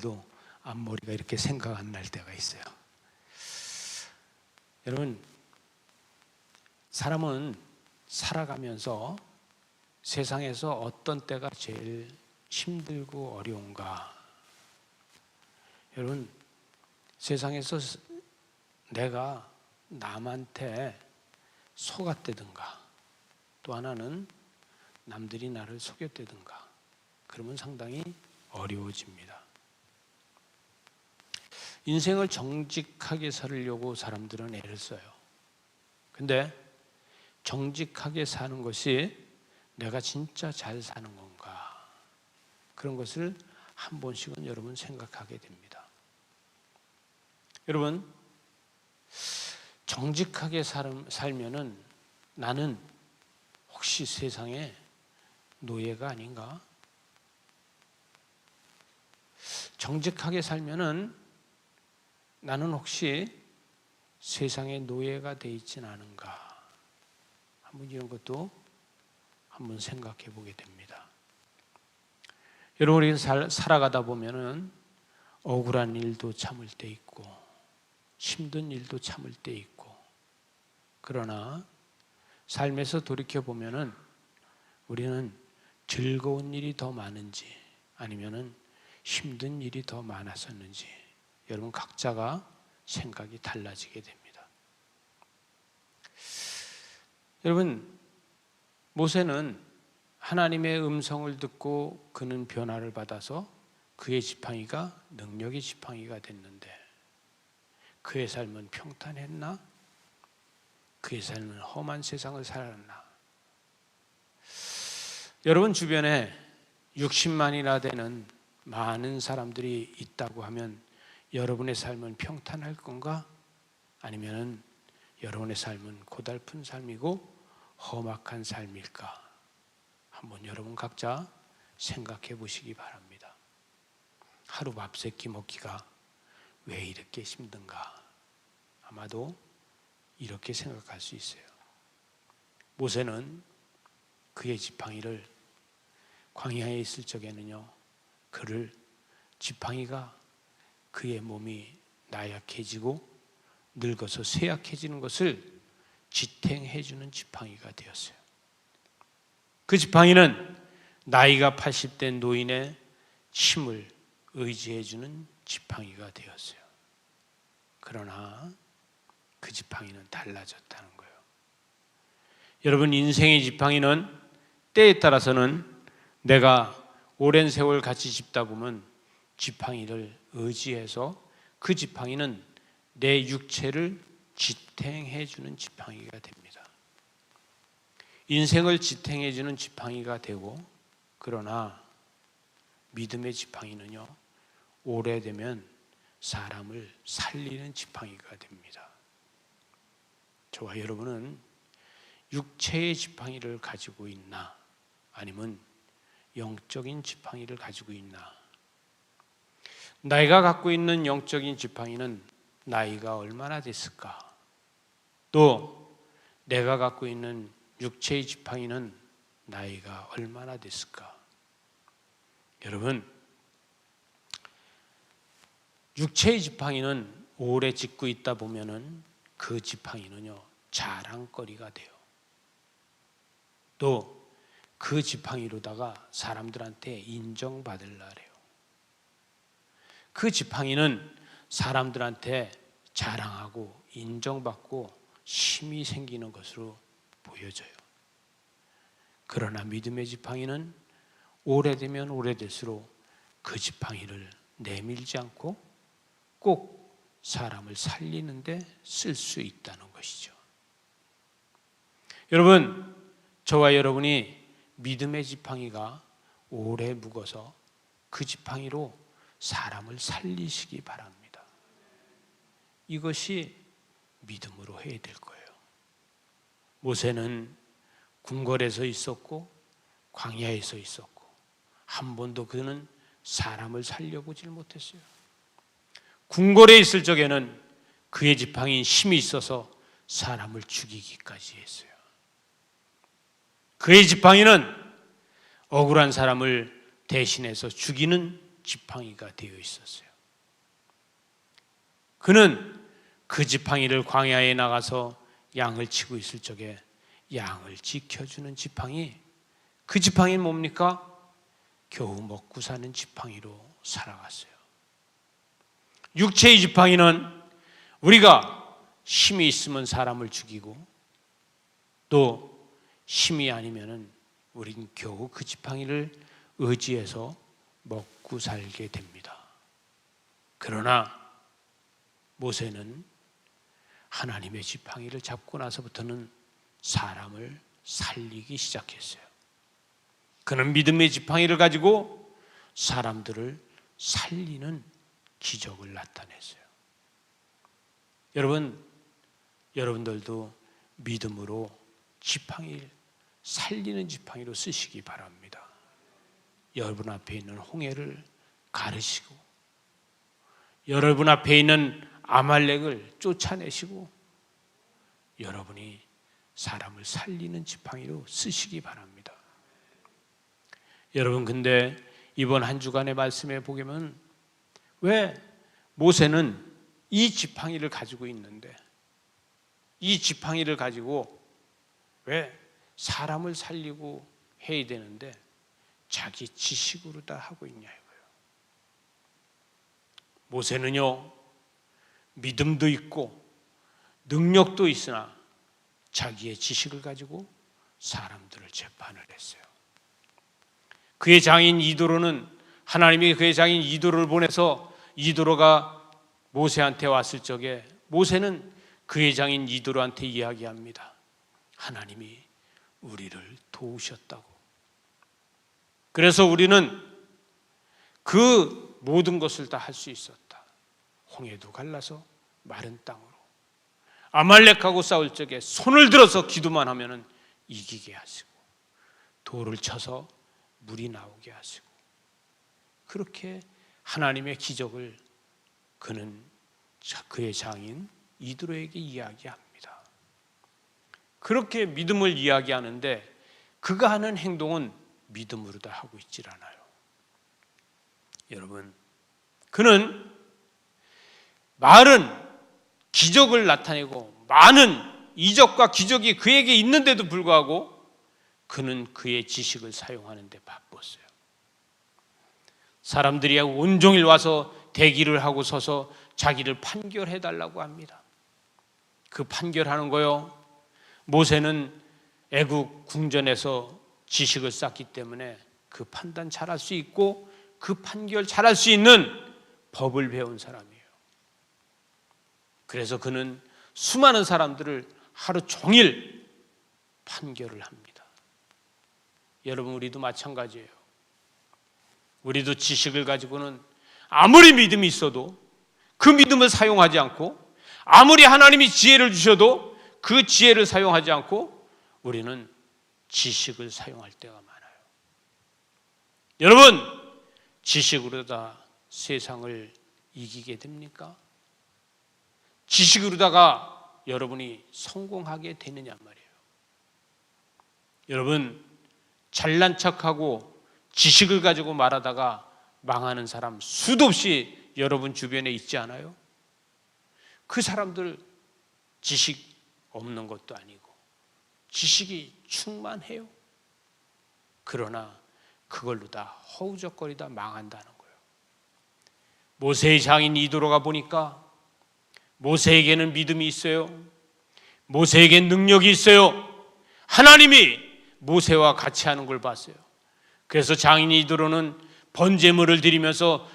오늘도 앞머리가 이렇게 생각 안 날 때가 있어요. 여러분, 사람은 살아가면서 세상에서 어떤 때가 제일 힘들고 어려운가? 여러분, 세상에서 내가 남한테 속았다든가, 또 하나는 남들이 나를 속였다든가, 그러면 상당히 어려워집니다. 인생을 정직하게 살려고 사람들은 애를 써요. 근데 정직하게 사는 것이 내가 진짜 잘 사는 건가? 그런 것을 한 번씩은 여러분 생각하게 됩니다. 여러분, 정직하게 살면은 나는 혹시 세상에 노예가 아닌가? 정직하게 살면은 나는 혹시 세상의 노예가 돼 있진 않은가? 한번 이런 것도 한번 생각해 보게 됩니다. 여러분, 우리 살아가다 보면은 억울한 일도 참을 때 있고 힘든 일도 참을 때 있고, 그러나 삶에서 돌이켜 보면은 우리는 즐거운 일이 더 많은지 아니면은 힘든 일이 더 많았었는지 여러분 각자가 생각이 달라지게 됩니다. 여러분, 모세는 하나님의 음성을 듣고 그는 변화를 받아서 그의 지팡이가 능력의 지팡이가 됐는데 그의 삶은 평탄했나? 그의 삶은 험한 세상을 살았나? 여러분 주변에 60만이나 되는 많은 사람들이 있다고 하면 여러분의 삶은 평탄할 건가? 아니면 여러분의 삶은 고달픈 삶이고 험악한 삶일까? 한번 여러분 각자 생각해 보시기 바랍니다. 하루 밥 세 끼 먹기가 왜 이렇게 힘든가? 아마도 이렇게 생각할 수 있어요. 모세는 그의 지팡이를 광야에 있을 적에는요, 그를 지팡이가 그의 몸이 나약해지고 늙어서 쇠약해지는 것을 지탱해 주는 지팡이가 되었어요. 그 지팡이는 나이가 80대 노인의 힘을 의지해 주는 지팡이가 되었어요. 그러나 그 지팡이는 달라졌다는 거예요. 여러분, 인생의 지팡이는 때에 따라서는 내가 오랜 세월 같이 짚다 보면 지팡이를 의지해서 그 지팡이는 내 육체를 지탱해 주는 지팡이가 됩니다. 인생을 지탱해 주는 지팡이가 되고, 그러나 믿음의 지팡이는요, 오래되면 사람을 살리는 지팡이가 됩니다. 저와 여러분은 육체의 지팡이를 가지고 있나? 아니면 영적인 지팡이를 가지고 있나? 내가 갖고 있는 영적인 지팡이는 나이가 얼마나 됐을까? 또 내가 갖고 있는 육체의 지팡이는 나이가 얼마나 됐을까? 여러분, 육체의 지팡이는 오래 짚고 있다 보면은 그 지팡이는요, 자랑거리가 돼요. 또 그 지팡이로다가 사람들한테 인정받으려 해요. 그 지팡이는 사람들한테 자랑하고 인정받고 힘이 생기는 것으로 보여져요. 그러나 믿음의 지팡이는 오래되면 오래될수록 그 지팡이를 내밀지 않고 꼭 사람을 살리는 데 쓸 수 있다는 것이죠. 여러분, 저와 여러분이 믿음의 지팡이가 오래 묵어서 그 지팡이로 사람을 살리시기 바랍니다. 이것이 믿음으로 해야 될 거예요. 모세는 궁궐에서 있었고 광야에서 있었고 한 번도 그는 사람을 살려보질 못했어요. 궁궐에 있을 적에는 그의 지팡이에 힘이 있어서 사람을 죽이기까지 했어요. 그의 지팡이는 억울한 사람을 대신해서 죽이는 지팡이가 되어 있었어요. 그는 그 지팡이를 광야에 나가서 양을 치고 있을 적에 양을 지켜주는 지팡이, 그 지팡이는 뭡니까? 겨우 먹고 사는 지팡이로 살아갔어요. 육체의 지팡이는 우리가 힘이 있으면 사람을 죽이고 또 힘이 아니면은 우린 겨우 그 지팡이를 의지해서 먹고 살게 됩니다. 그러나 모세는 하나님의 지팡이를 잡고 나서부터는 사람을 살리기 시작했어요. 그는 믿음의 지팡이를 가지고 사람들을 살리는 기적을 나타냈어요. 여러분들도 믿음으로 지팡이를 살리는 지팡이로 쓰시기 바랍니다. 여러분 앞에 있는 홍해를 가르시고 여러분 앞에 있는 아말렉을 쫓아내시고 여러분이 사람을 살리는 지팡이로 쓰시기 바랍니다. 여러분, 근데 이번 한 주간의 말씀에 보면 왜 모세는 이 지팡이를 가지고 있는데 이 지팡이를 가지고 왜 사람을 살리고 해야 되는데 자기 지식으로 다 하고 있냐 이거예요. 모세는요, 믿음도 있고 능력도 있으나 자기의 지식을 가지고 사람들을 재판을 했어요. 그의 장인 이도로는 하나님이 그의 장인 이도로를 보내서 이도로가 모세한테 왔을 적에 모세는 그의 장인 이도로한테 이야기합니다. 하나님이 우리를 도우셨다고. 그래서 우리는 그 모든 것을 다 할 수 있었다. 홍해도 갈라서 마른 땅으로 아말렉하고 싸울 적에 손을 들어서 기도만 하면은 이기게 하시고 돌을 쳐서 물이 나오게 하시고 그렇게 하나님의 기적을 그는 그의 장인 이도로에게 이야기합니다. 그렇게 믿음을 이야기하는데 그가 하는 행동은 믿음으로 다 하고 있질 않아요. 여러분, 그는 말은 기적을 나타내고 많은 이적과 기적이 그에게 있는데도 불구하고 그는 그의 지식을 사용하는 데 바빴어요. 사람들이 온종일 와서 대기를 하고 서서 자기를 판결해달라고 합니다. 그 판결하는 거요, 모세는 애국 궁전에서 지식을 쌓기 때문에 그 판단 잘할 수 있고 그 판결 잘할 수 있는 법을 배운 사람이에요. 그래서 그는 수많은 사람들을 하루 종일 판결을 합니다. 여러분, 우리도 마찬가지예요. 우리도 지식을 가지고는 아무리 믿음이 있어도 그 믿음을 사용하지 않고 아무리 하나님이 지혜를 주셔도 그 지혜를 사용하지 않고 우리는 지식을 사용할 때가 많아요. 여러분, 지식으로 다 세상을 이기게 됩니까? 지식으로다가 여러분이 성공하게 되느냐 말이에요. 여러분, 잘난 척하고 지식을 가지고 말하다가 망하는 사람 수도 없이 여러분 주변에 있지 않아요? 그 사람들 지식 없는 것도 아니고 지식이 충만해요. 그러나 그걸로 다 허우적거리다 망한다는 거예요. 모세의 장인 이도로가 보니까 모세에게는 믿음이 있어요. 모세에게는 능력이 있어요. 하나님이 모세와 같이 하는 걸 봤어요. 그래서 장인 이도로는 번제물을 드리면서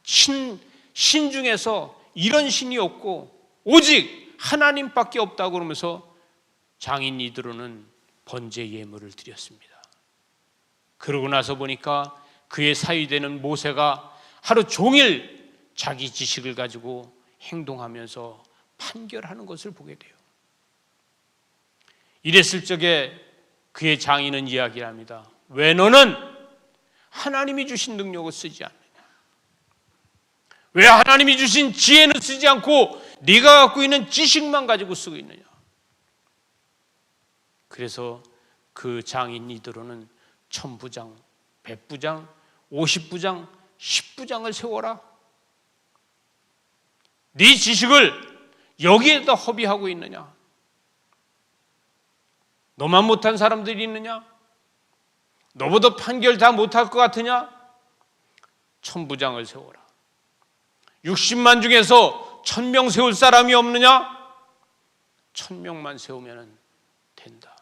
신 중에서 이런 신이 없고 오직 하나님밖에 없다고 그러면서 장인 이도로는 번제 예물을 드렸습니다. 그러고 나서 보니까 그의 사위되는 모세가 하루 종일 자기 지식을 가지고 행동하면서 판결하는 것을 보게 돼요. 이랬을 적에 그의 장인은 이야기를 합니다. 왜 너는 하나님이 주신 능력을 쓰지 않느냐? 왜 하나님이 주신 지혜는 쓰지 않고 네가 갖고 있는 지식만 가지고 쓰고 있느냐? 그래서 그 장인 이도로는 1000부장, 100부장, 50부장 10부장을 세워라. 네 지식을 여기에다 허비하고 있느냐? 너만 못한 사람들이 있느냐? 너보다 판결 다 못할 것 같으냐? 1000부장을 세워라. 60만 중에서 1000명 세울 사람이 없느냐? 1000명만 세우면 된다.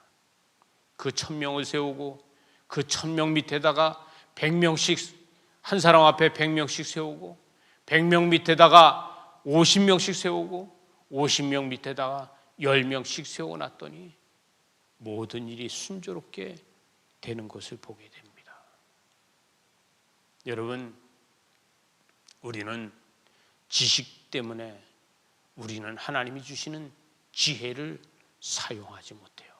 그 1000명을 세우고 그 1000명 밑에다가 100명씩, 한 사람 앞에 100명씩 세우고 100명 밑에다가 50명씩 세우고 50명 밑에다가 10명씩 세워놨더니 모든 일이 순조롭게 되는 것을 보게 됩니다. 여러분, 우리는 지식 때문에 우리는 하나님이 주시는 지혜를 사용하지 못해요.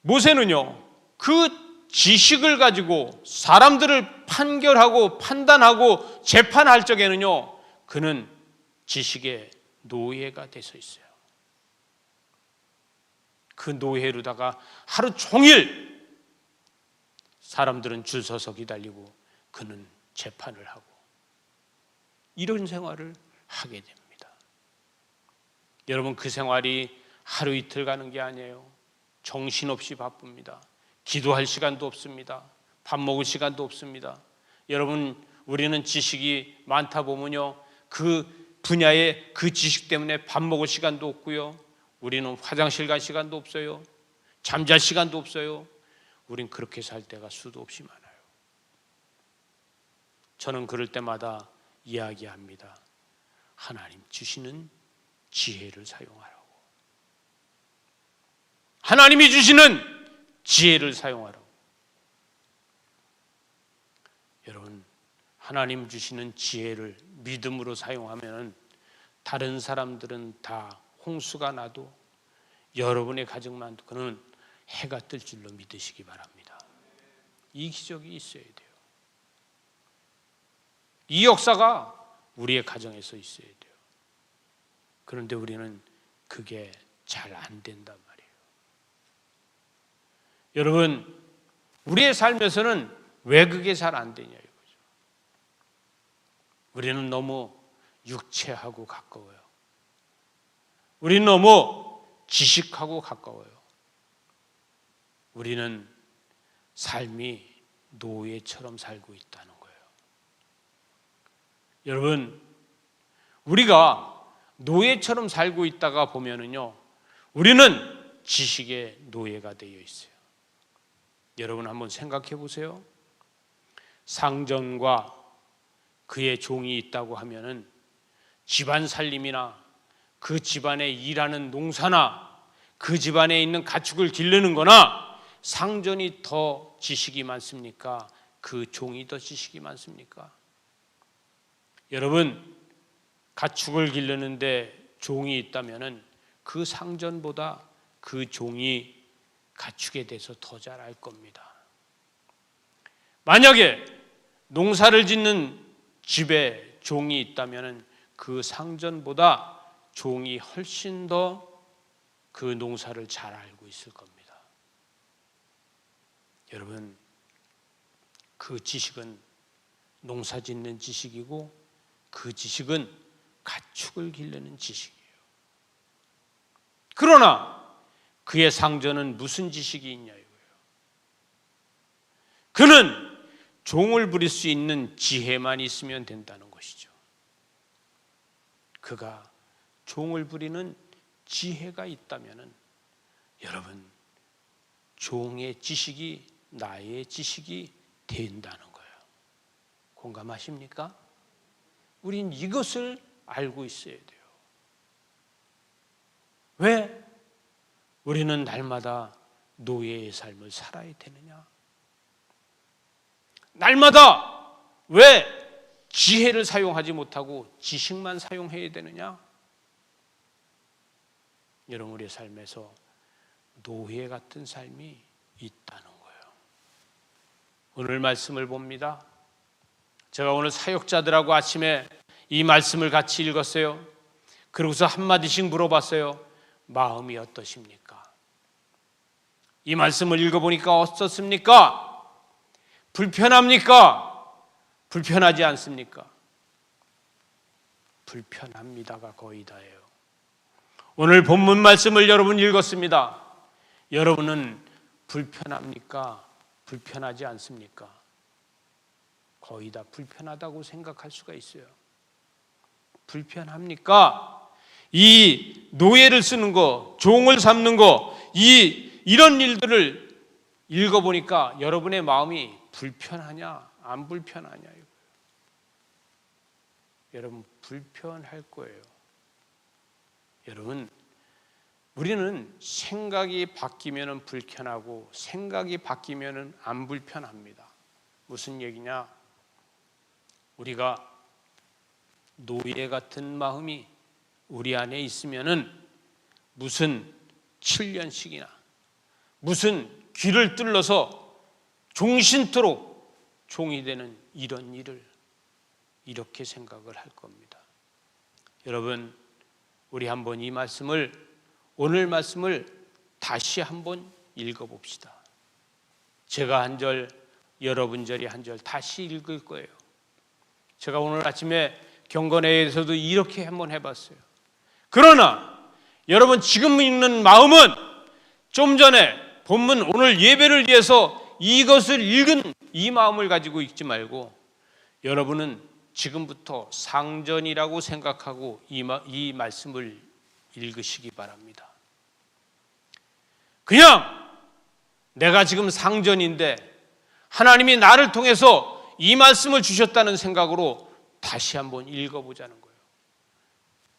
모세는요, 그 지식을 가지고 사람들을 판결하고 판단하고 재판할 적에는요, 그는 지식의 노예가 돼서 있어요. 그 노예로다가 하루 종일 사람들은 줄 서서 기다리고 그는 재판을 하고 이런 생활을 하게 됩니다. 여러분, 그 생활이 하루 이틀 가는 게 아니에요. 정신없이 바쁩니다. 기도할 시간도 없습니다. 밥 먹을 시간도 없습니다. 여러분, 우리는 지식이 많다 보면요, 그 분야의 그 지식 때문에 밥 먹을 시간도 없고요, 우리는 화장실 갈 시간도 없어요. 잠잘 시간도 없어요. 우린 그렇게 살 때가 수도 없이 많아요. 저는 그럴 때마다 이야기합니다. 하나님 주시는 지혜를 사용하라고. 하나님이 주시는 지혜를 사용하라고. 여러분, 하나님 주시는 지혜를 믿음으로 사용하면 다른 사람들은 다 홍수가 나도 여러분의 가정만 그는 해가 뜰 줄로 믿으시기 바랍니다. 이 기적이 있어야 돼요. 이 역사가 우리의 가정에서 있어야 돼요. 그런데 우리는 그게 잘 안 된단 말이에요. 여러분, 우리의 삶에서는 왜 그게 잘 안 되냐 이거죠. 우리는 너무 육체하고 가까워요. 우리는 너무 지식하고 가까워요. 우리는 삶이 노예처럼 살고 있다는 거예요. 여러분, 우리가 노예처럼 살고 있다가 보면은요, 우리는 지식의 노예가 되어 있어요. 여러분, 한번 생각해 보세요. 상전과 그의 종이 있다고 하면은 집안 살림이나 그 집안에 일하는 농사나 그 집안에 있는 가축을 기르는 거나 상전이 더 지식이 많습니까? 그 종이 더 지식이 많습니까? 여러분, 가축을 기르는데 종이 있다면은 그 상전보다 그 종이 가축에 대해서 더 잘 알 겁니다. 만약에 농사를 짓는 집에 종이 있다면은 그 상전보다 종이 훨씬 더 그 농사를 잘 알고 있을 겁니다. 여러분, 그 지식은 농사 짓는 지식이고 그 지식은 가축을 기르는 지식이에요. 그러나 그의 상전은 무슨 지식이 있냐 이거예요. 그는 종을 부릴 수 있는 지혜만 있으면 된다는 것이죠. 그가 종을 부리는 지혜가 있다면은 여러분, 종의 지식이 나의 지식이 된다는 거예요. 공감하십니까? 우린 이것을 알고 있어야 돼요. 왜 우리는 날마다 노예의 삶을 살아야 되느냐? 날마다 왜 지혜를 사용하지 못하고 지식만 사용해야 되느냐? 여러분, 우리의 삶에서 노예 같은 삶이 있다는 거예요. 오늘 말씀을 봅니다. 제가 오늘 사역자들하고 아침에 이 말씀을 같이 읽었어요. 그러고서 한마디씩 물어봤어요. 마음이 어떠십니까? 이 말씀을 읽어보니까 어떻습니까? 불편합니까? 불편하지 않습니까? 불편합니다가 거의 다예요. 오늘 본문 말씀을 여러분 읽었습니다. 여러분은 불편합니까? 불편하지 않습니까? 거의 다 불편하다고 생각할 수가 있어요. 불편합니까? 이 노예를 쓰는 거, 종을 삼는 거, 이런 일들을 읽어보니까 여러분의 마음이 불편하냐, 안 불편하냐. 여러분 불편할 거예요. 여러분, 우리는 생각이 바뀌면 불편하고 생각이 바뀌면 안 불편합니다. 무슨 얘기냐? 우리가 노예 같은 마음이 우리 안에 있으면은 무슨 7년씩이나 무슨 귀를 뚫러서 종신토록 종이 되는 이런 일을 이렇게 생각을 할 겁니다. 여러분, 우리 한번 이 말씀을, 오늘 말씀을 다시 한번 읽어봅시다. 제가 한 절, 여러분 절이 한 절 다시 읽을 거예요. 제가 오늘 아침에 경건회에서도 이렇게 한번 해봤어요. 그러나 여러분 지금 읽는 마음은 좀 전에 본문 오늘 예배를 위해서 이것을 읽은 이 마음을 가지고 읽지 말고 여러분은 지금부터 상전이라고 생각하고 이 말씀을 읽으시기 바랍니다. 그냥 내가 지금 상전인데 하나님이 나를 통해서 이 말씀을 주셨다는 생각으로 다시 한번 읽어보자는 거예요.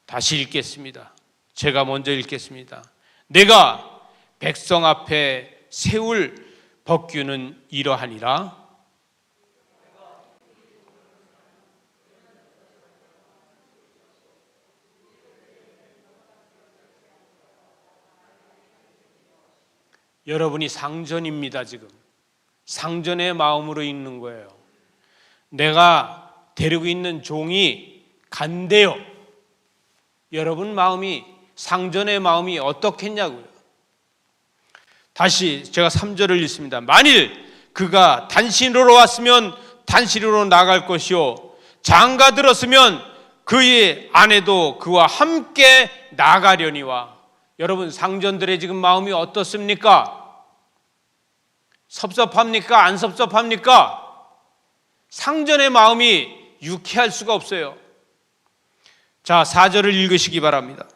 다시 읽겠습니다. 제가 먼저 읽겠습니다. 내가 백성 앞에 세울 법규는 이러하니라. 여러분이 상전입니다. 지금 상전의 마음으로 읽는 거예요. 내가 데리고 있는 종이 간대요. 여러분 마음이, 상전의 마음이 어떻겠냐고요. 다시 제가 3절을 읽습니다. 만일 그가 단신으로 왔으면 단신으로 나갈 것이요 장가 들었으면 그의 아내도 그와 함께 나가려니와. 여러분 상전들의 지금 마음이 어떻습니까? 섭섭합니까? 안 섭섭합니까? 상전의 마음이 유쾌할 수가 없어요. 자, 4절을 읽으시기 바랍니다.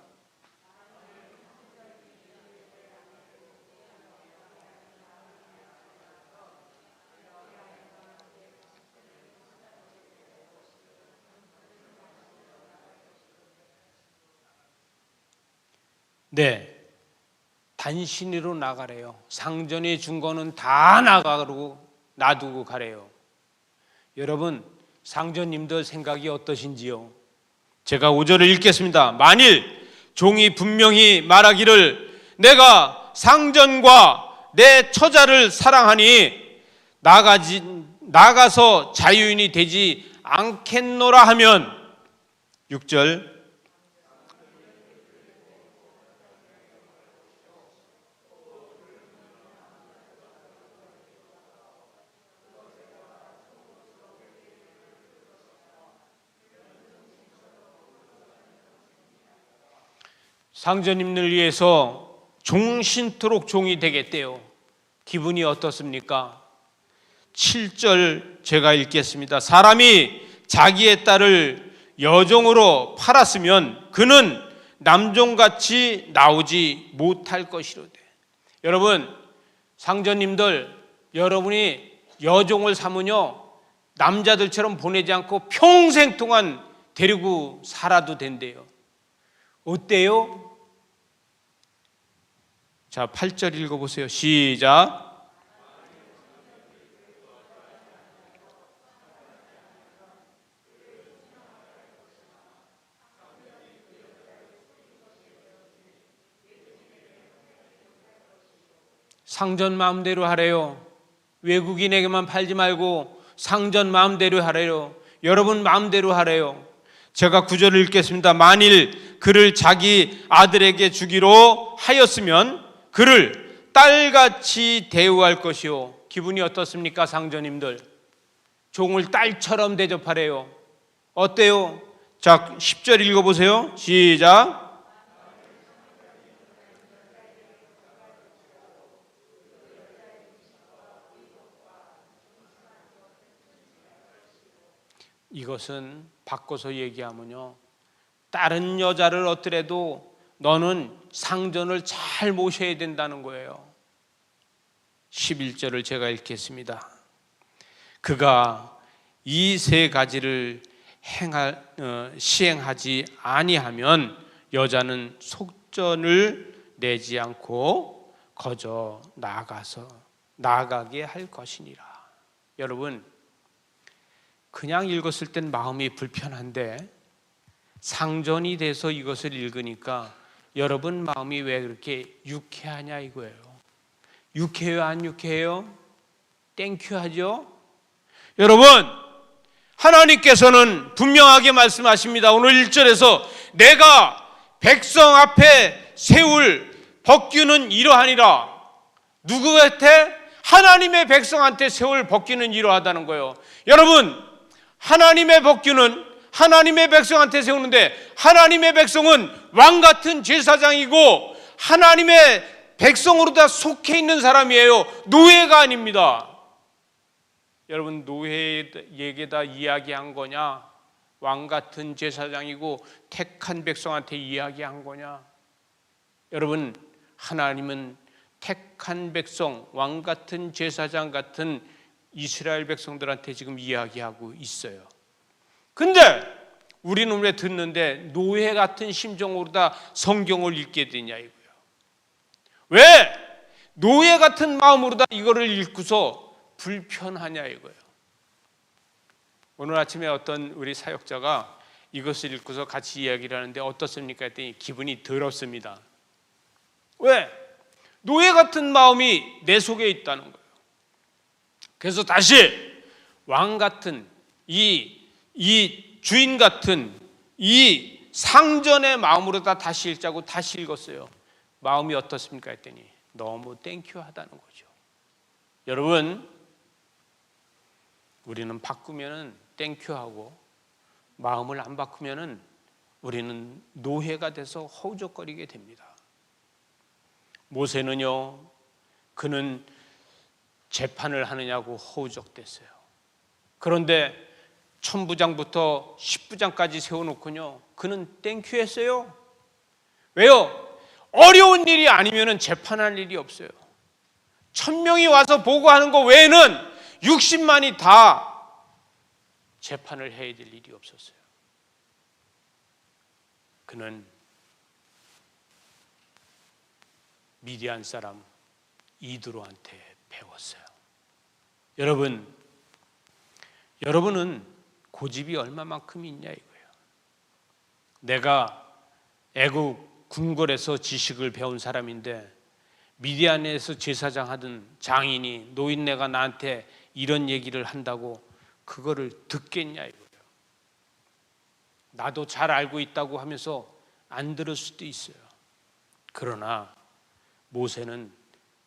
네, 단신으로 나가래요. 상전이 준 거는 다 나가고 놔두고 가래요. 여러분 상전님들 생각이 어떠신지요? 제가 5절을 읽겠습니다. 만일 종이 분명히 말하기를 내가 상전과 내 처자를 사랑하니 나가서 자유인이 되지 않겠노라 하면 6절 상전님을 위해서 종신토록 종이 되겠대요. 기분이 어떻습니까? 7절 제가 읽겠습니다. 사람이 자기의 딸을 여종으로 팔았으면 그는 남종같이 나오지 못할 것이로되. 여러분 상전님들, 여러분이 여종을 삼으며 남자들처럼 보내지 않고 평생 동안 데리고 살아도 된대요. 어때요? 자, 8절 읽어보세요. 시작. 상전 마음대로 하래요. 외국인에게만 팔지 말고 상전 마음대로 하래요. 여러분 마음대로 하래요. 제가 9절을 읽겠습니다. 만일 그를 자기 아들에게 주기로 하였으면 그를 딸같이 대우할 것이요 기분이 어떻습니까? 상전님들 종을 딸처럼 대접하래요. 어때요? 자, 10절 읽어보세요. 시작. 이것은 바꿔서 얘기하면요, 다른 여자를 얻더라도 너는 상전을 잘 모셔야 된다는 거예요. 11절을 제가 읽겠습니다. 그가 이 세 가지를 시행하지 아니하면 여자는 속전을 내지 않고 거저 나가게 할 것이니라. 여러분, 그냥 읽었을 땐 마음이 불편한데 상전이 돼서 이것을 읽으니까 여러분 마음이 왜 그렇게 유쾌하냐 이거예요. 유쾌해요, 안 유쾌해요? 땡큐 하죠? 여러분, 하나님께서는 분명하게 말씀하십니다. 오늘 1절에서 내가 백성 앞에 세울 법규는 이러하니라. 누구한테? 하나님의 백성한테 세울 법규는 이러하다는 거예요. 여러분, 하나님의 법규는 하나님의 백성한테 세우는데 하나님의 백성은 왕같은 제사장이고 하나님의 백성으로 다 속해 있는 사람이에요. 노예가 아닙니다. 여러분, 노예에게다 이야기한 거냐? 왕같은 제사장이고 택한 백성한테 이야기한 거냐? 여러분, 하나님은 택한 백성, 왕같은 제사장 같은 이스라엘 백성들한테 지금 이야기하고 있어요. 근데 우리는 왜 듣는데 노예 같은 심정으로 다 성경을 읽게 되냐 이거예요. 왜 노예 같은 마음으로 다 이거를 읽고서 불편하냐 이거예요. 오늘 아침에 어떤 우리 사역자가 이것을 읽고서 같이 이야기를 하는데 어떻습니까? 했더니 기분이 더럽습니다. 왜? 노예 같은 마음이 내 속에 있다는 거예요. 그래서 다시 왕 같은 이 주인 같은 이 상전의 마음으로 다시 읽자고 다시 읽었어요. 마음이 어떻습니까? 했더니 너무 땡큐하다는 거죠. 여러분, 우리는 바꾸면은 땡큐하고 마음을 안 바꾸면은 우리는 노예가 돼서 허우적거리게 됩니다. 모세는요, 그는 재판을 하느냐고 허우적댔어요. 그런데 천부장부터 십부장까지 세워놓고요, 그는 땡큐했어요. 왜요? 어려운 일이 아니면 재판할 일이 없어요. 1000명이 와서 보고하는 거 외에는 60만이 다 재판을 해야 될 일이 없었어요. 그는 미디안 사람 이드로한테 배웠어요. 여러분은 고집이 얼마만큼 있냐 이거예요. 내가 애국 궁궐에서 지식을 배운 사람인데 미디안에서 제사장 하던 장인이 노인네가 나한테 이런 얘기를 한다고 그거를 듣겠냐 이거예요. 나도 잘 알고 있다고 하면서 안 들을 수도 있어요. 그러나 모세는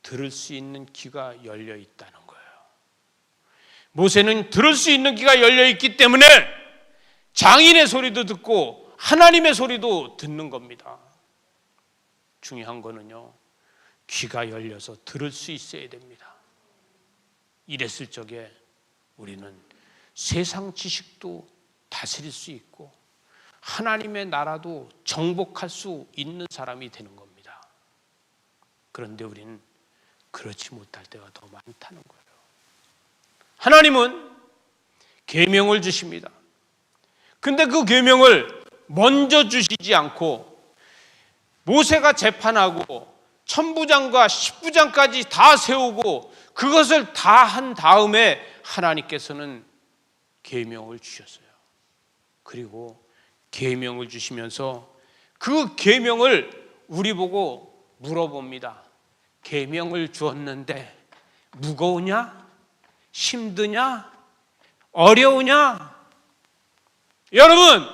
들을 수 있는 귀가 열려 있다는 거예요. 모세는 들을 수 있는 귀가 열려 있기 때문에 장인의 소리도 듣고 하나님의 소리도 듣는 겁니다. 중요한 거는요, 귀가 열려서 들을 수 있어야 됩니다. 이랬을 적에 우리는 세상 지식도 다스릴 수 있고 하나님의 나라도 정복할 수 있는 사람이 되는 겁니다. 그런데 우리는 그렇지 못할 때가 더 많다는 거예요. 하나님은 계명을 주십니다. 근데 그 계명을 먼저 주시지 않고 모세가 재판하고 천부장과 십부장까지 다 세우고 그것을 다 한 다음에 하나님께서는 계명을 주셨어요. 그리고 계명을 주시면서 그 계명을 우리 보고 물어봅니다. 계명을 주었는데 무거우냐? 힘드냐? 어려우냐? 여러분,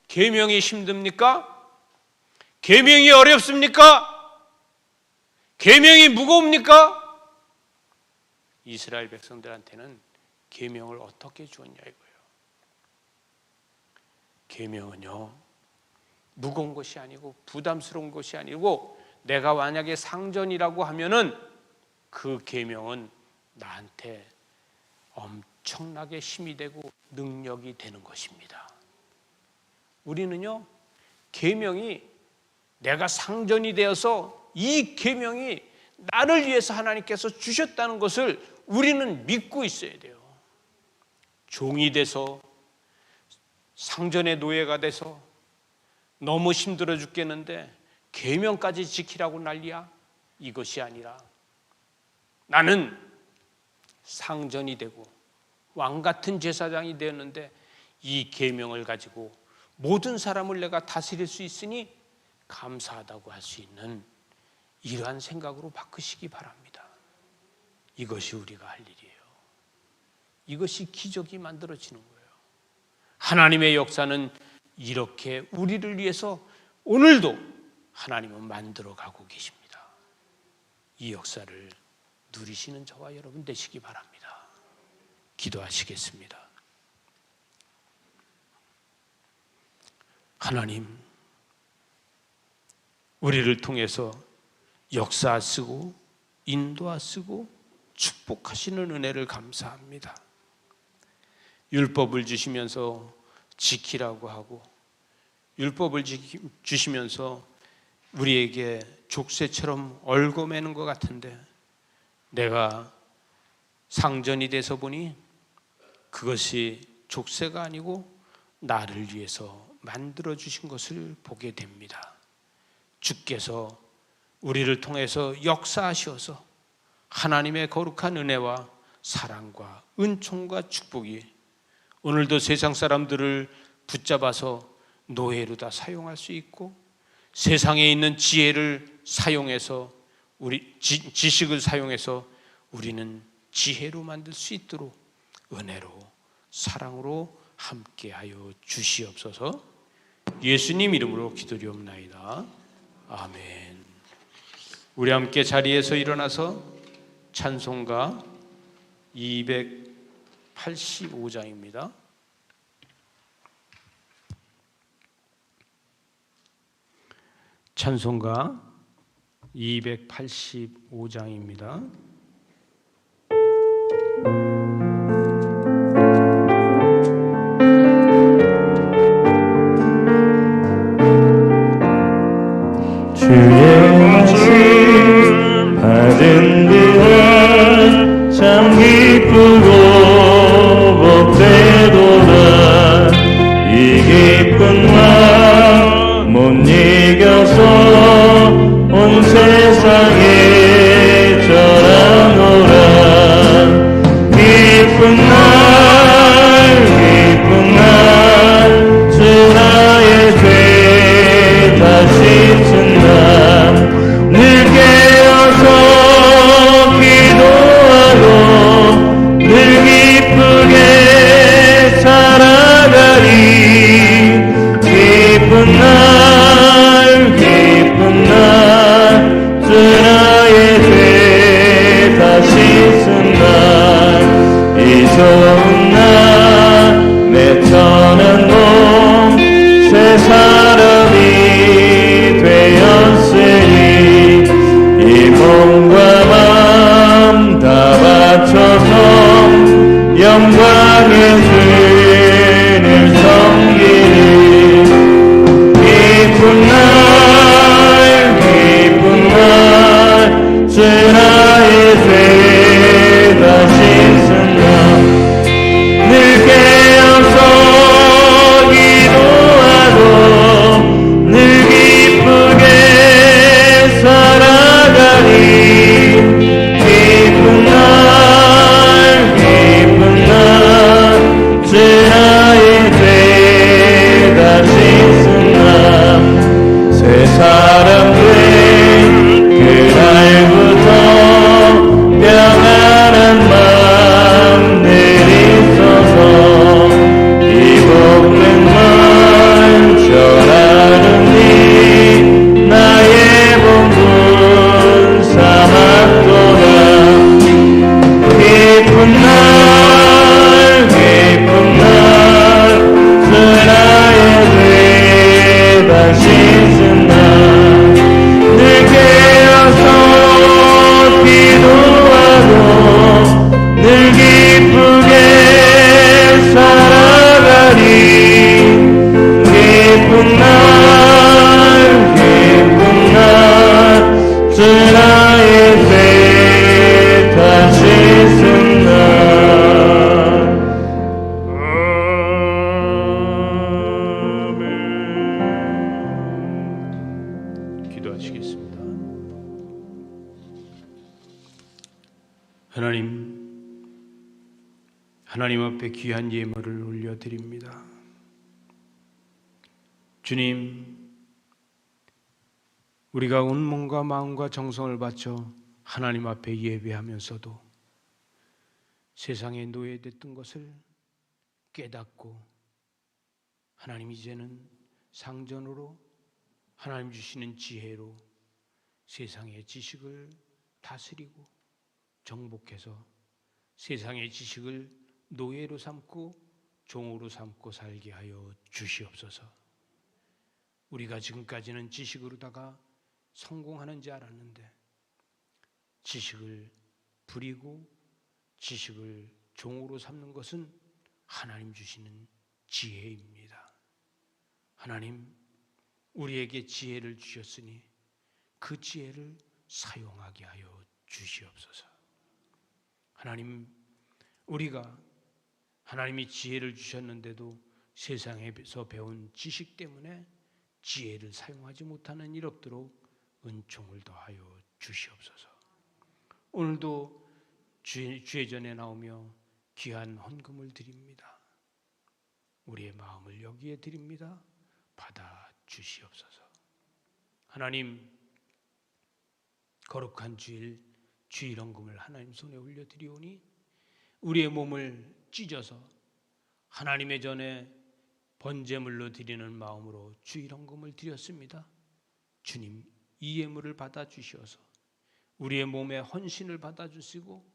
계명이 힘듭니까? 계명이 어렵습니까? 계명이 무거웁니까? 이스라엘 백성들한테는 계명을 어떻게 주었냐 이거예요. 계명은요, 무거운 것이 아니고 부담스러운 것이 아니고, 내가 만약에 상전이라고 하면은 그 계명은 나한테 엄청나게 힘이 되고 능력이 되는 것입니다. 우리는요, 계명이 내가 상전이 되어서 이 계명이 나를 위해서 하나님께서 주셨다는 것을 우리는 믿고 있어야 돼요. 종이 돼서 상전의 노예가 돼서 너무 힘들어 죽겠는데 계명까지 지키라고 난리야? 이것이 아니라 나는 상전이 되고 왕 같은 제사장이 되었는데 이 계명을 가지고 모든 사람을 내가 다스릴 수 있으니 감사하다고 할 수 있는 이러한 생각으로 바꾸시기 바랍니다. 이것이 우리가 할 일이에요. 이것이 기적이 만들어지는 거예요. 하나님의 역사는 이렇게 우리를 위해서 오늘도 하나님은 만들어가고 계십니다. 이 역사를 누리시는 저와 여러분 되시기 바랍니다. 기도하시겠습니다. 하나님, 우리를 통해서 역사하시고 인도하시고 축복하시는 은혜를 감사합니다. 율법을 주시면서 지키라고 하고 율법을 주시면서 우리에게 족쇄처럼 얽어매는 것 같은데, 내가 상전이 돼서 보니 그것이 족쇄가 아니고 나를 위해서 만들어 주신 것을 보게 됩니다. 주께서 우리를 통해서 역사하셔서 하나님의 거룩한 은혜와 사랑과 은총과 축복이 오늘도 세상 사람들을 붙잡아서 노예로 다 사용할 수 있고, 세상에 있는 지혜를 사용해서 지식을 사용해서 우리는 지혜로 만들 수 있도록 은혜로 사랑으로 함께하여 주시옵소서. 예수님 이름으로 기도리옵나이다. 아멘. 우리 함께 자리에서 일어나서 찬송가 285장입니다. 찬송가 285장입니다. 주의 말씀 받은 그날 참 기쁘고 복되도다. 이 기쁜 마음 못 이겨서 온 세상에 전하노라. 기쁜 날 주 나의 죄 다시 쓴다. 늘 깨어서 기도하고 늘 기쁘게 살아가리. 기쁜 날 주 나의 죄 다시 쓴다. 이 좋은 날 내 천한 몸 새 사람이 되었으니 이 몸과 마음 다 바쳐서 영광의 주를 섬기리. 기쁜 날 주 나의 죄 다시 쓴다. 늘 깨어서 기도하고 늘 기쁘게 살아가리. 기쁜 날 주 나의 죄 씻은 날 늘 깨어서 기도하고 늘 기쁘게 살아가리 기쁜 날 주 나의 죄 다 씻은 날 아멘. 기도하시겠습니다. 하나님 앞에 귀한 예물을 올려드립니다. 주님, 우리가 온 몸과 마음과 정성을 바쳐 하나님 앞에 예배하면서도 세상에 노예됐던 것을 깨닫고 하나님 이제는 상전으로 하나님 주시는 지혜로 세상의 지식을 다스리고 정복해서 세상의 지식을 노예로 삼고 종으로 삼고 살게 하여 주시옵소서. 우리가 지금까지는 지식으로다가 성공하는 줄 알았는데 지식을 부리고 지식을 종으로 삼는 것은 하나님 주시는 지혜입니다. 하나님, 우리에게 지혜를 주셨으니 그 지혜를 사용하게 하여 주시옵소서. 하나님, 우리가 하나님이 지혜를 주셨는데도 세상에서 배운 지식 때문에 지혜를 사용하지 못하는 일 없도록 은총을 더하여 주시옵소서. 오늘도 주의 전에 나오며 귀한 헌금을 드립니다. 우리의 마음을 여기에 드립니다. 받아 주시옵소서. 하나님, 거룩한 주일 헌금을 하나님 손에 올려드리오니 우리의 몸을 찢어서 하나님의 전에 번제물로 드리는 마음으로 헌금을 드렸습니다. 주님, 이 예물을 받아 주시어서 우리의 몸의 헌신을 받아 주시고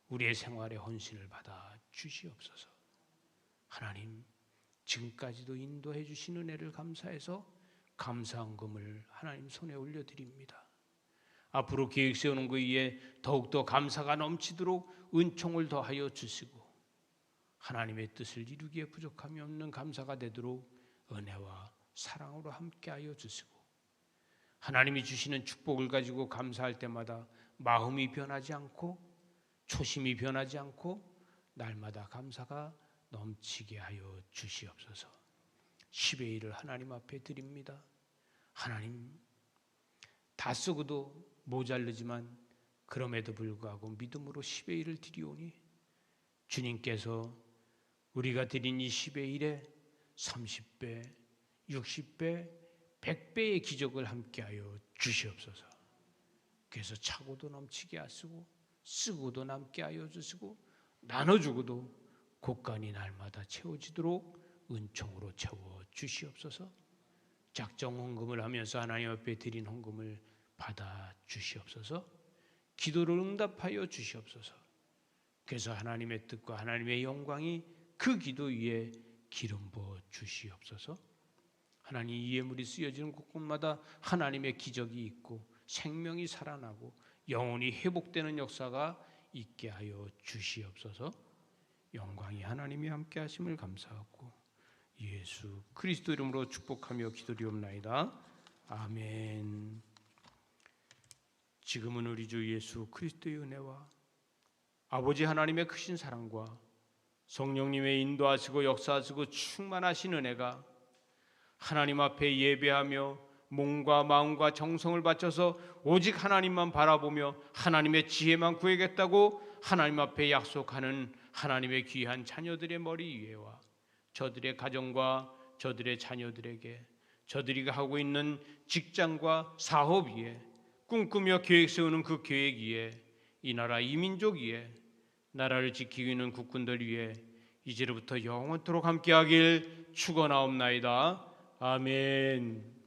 우리의 생활의 헌신을 받아 주시옵소서. 하나님, 지금까지도 인도해 주신 은혜를 감사해서 감사헌금을 하나님 손에 올려드립니다. 앞으로 계획 세우는 것 위에 더욱더 감사가 넘치도록 은총을 더하여 주시고 하나님의 뜻을 이루기에 부족함이 없는 감사가 되도록 은혜와 사랑으로 함께하여 주시고 하나님이 주시는 축복을 가지고 감사할 때마다 마음이 변하지 않고 초심이 변하지 않고 날마다 감사가 넘치게 하여 주시옵소서. 10의 1을 하나님 앞에 드립니다. 하나님, 다 쓰고도 모자르지만 그럼에도 불구하고 믿음으로 10의 1을 드리오니 주님께서 우리가 드린 이 10의 1에 30배, 60배, 100배의 기적을 함께하여 주시옵소서. 그래서 차고도 넘치게 하시고 쓰고도 남게 하여 주시고 나눠주고도 곳간이 날마다 채워지도록 은총으로 채워 주시옵소서. 작정 헌금을 하면서 하나님 앞에 드린 헌금을 받아 주시옵소서. 기도를 응답하여 주시옵소서. 그래서 하나님의 뜻과 하나님의 영광이 그 기도 위에 기름 부어 주시옵소서. 하나님, 이 예물이 쓰여지는 곳곳마다 하나님의 기적이 있고 생명이 살아나고 영혼이 회복되는 역사가 있게 하여 주시옵소서. 영광이 하나님이 함께 하심을 감사하고 예수 그리스도 이름으로 축복하며 기도리옵나이다. 아멘. 지금은 우리 주 예수 그리스도의 은혜와 아버지 하나님의 크신 사랑과 성령님의 인도하시고 역사하시고 충만하신 은혜가 하나님 앞에 예배하며 몸과 마음과 정성을 바쳐서 오직 하나님만 바라보며 하나님의 지혜만 구하겠다고 하나님 앞에 약속하는 하나님의 귀한 자녀들의 머리 위에와 저들의 가정과 저들의 자녀들에게 저들이 하고 있는 직장과 사업 위에 꿈꾸며 계획 세우는 그 계획 위에 이 나라 이 민족 위에 나라를 지키고 있는 국군들 위에 이제로부터 영원토록 함께하길 축원하옵나이다. 아멘.